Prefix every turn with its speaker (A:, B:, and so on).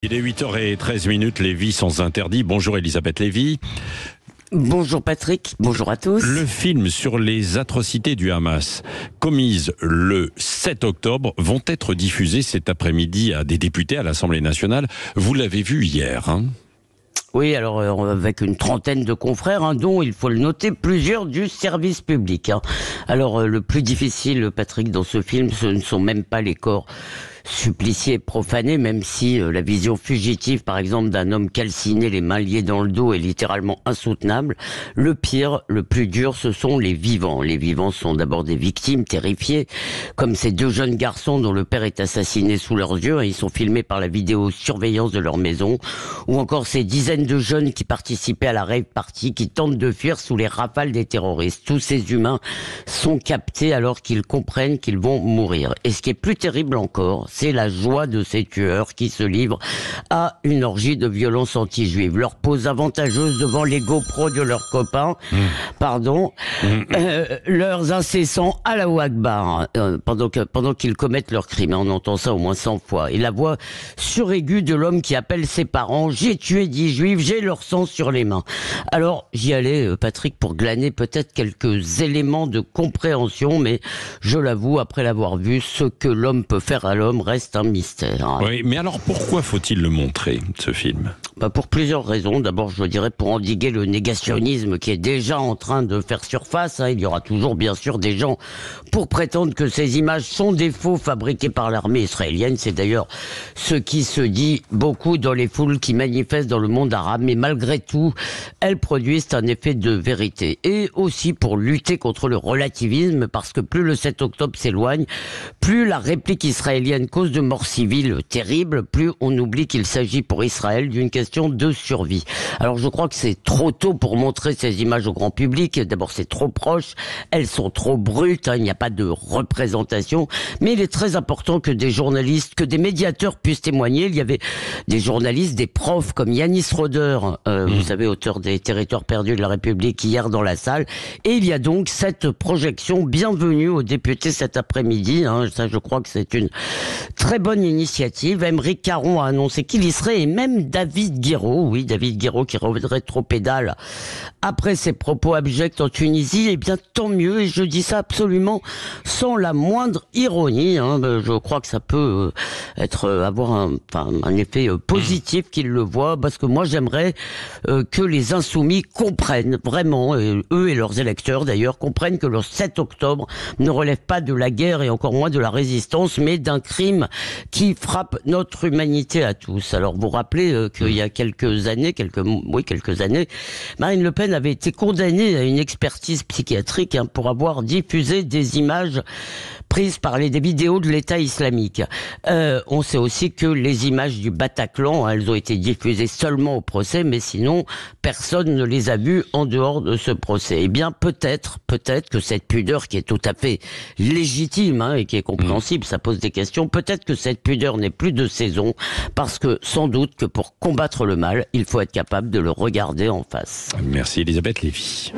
A: Il est 8h13, Lévy sans interdit. Bonjour Elisabeth Lévy.
B: Bonjour Patrick, bonjour à tous.
A: Le film sur les atrocités du Hamas commises le 7 octobre vont être diffusés cet après-midi à des députés à l'Assemblée nationale. Vous l'avez vu hier, hein ?
B: Oui, alors avec une trentaine de confrères, dont, il faut le noter, plusieurs du service public. Alors le plus difficile, Patrick, dans ce film, ce ne sont même pas les corps suppliciés et profanés, même si la vision fugitive, par exemple, d'un homme calciné, les mains liées dans le dos, est littéralement insoutenable. Le pire, le plus dur, ce sont les vivants. Les vivants sont d'abord des victimes terrifiées, comme ces deux jeunes garçons dont le père est assassiné sous leurs yeux. Ils sont filmés par la vidéosurveillance de leur maison. Ou encore ces dizaines de jeunes qui participaient à la rave party, qui tentent de fuir sous les rafales des terroristes. Tous ces humains sont captés alors qu'ils comprennent qu'ils vont mourir. Et ce qui est plus terrible encore, c'est la joie de ces tueurs qui se livrent à une orgie de violence anti-juive. Leur pose avantageuse devant les GoPro de leurs copains, leurs incessants Allahu Akbar, pendant qu'ils commettent leurs crimes. On entend ça au moins 100 fois. Et la voix suraiguë de l'homme qui appelle ses parents: j'ai tué 10 juifs, j'ai leur sang sur les mains. Alors j'y allais, Patrick, pour glaner peut-être quelques éléments de compréhension, mais je l'avoue, après l'avoir vu, ce que l'homme peut faire à l'homme reste un mystère.
A: Oui, mais alors pourquoi faut-il le montrer, ce film ?
B: Pour plusieurs raisons. D'abord, je dirais pour endiguer le négationnisme qui est déjà en train de faire surface. Il y aura toujours, bien sûr, des gens pour prétendre que ces images sont des faux fabriqués par l'armée israélienne. C'est d'ailleurs ce qui se dit beaucoup dans les foules qui manifestent dans le monde arabe. Mais malgré tout, elles produisent un effet de vérité. Et aussi pour lutter contre le relativisme, parce que plus le 7 octobre s'éloigne, plus la réplique israélienne cause de morts civiles terribles, plus on oublie qu'il s'agit pour Israël d'une question de survie. Alors je crois que c'est trop tôt pour montrer ces images au grand public. D'abord, c'est trop proche, elles sont trop brutes, il n'y a pas de représentation, mais il est très important que des journalistes, que des médiateurs puissent témoigner. Il y avait des journalistes, des profs comme Yanis Roder, vous savez, auteur des Territoires perdus de la République, hier dans la salle, et il y a donc cette projection. Bienvenue aux députés cet après-midi, ça je crois que c'est une très bonne initiative. Aymeric Caron a annoncé qu'il y serait, et même David Guiraud, qui rétropédale après ses propos abjects en Tunisie. Eh bien, tant mieux, et je dis ça absolument sans la moindre ironie. Je crois que ça peut avoir un effet positif qu'il le voit, parce que moi j'aimerais que les insoumis comprennent vraiment, eux et leurs électeurs d'ailleurs, comprennent que le 7 octobre ne relève pas de la guerre et encore moins de la résistance, mais d'un crime qui frappe notre humanité à tous. Alors vous rappelez qu'il y a quelques années, Marine Le Pen avait été condamnée à une expertise psychiatrique pour avoir diffusé des images prises par des vidéos de l'État islamique. On sait aussi que les images du Bataclan, elles ont été diffusées seulement au procès, mais sinon personne ne les a vues en dehors de ce procès. Eh bien peut-être que cette pudeur qui est tout à fait légitime et qui est compréhensible, ça pose des questions, peut-être que cette pudeur n'est plus de saison, parce que sans doute que pour combattre le mal, il faut être capable de le regarder en face.
A: Merci Elisabeth Lévy.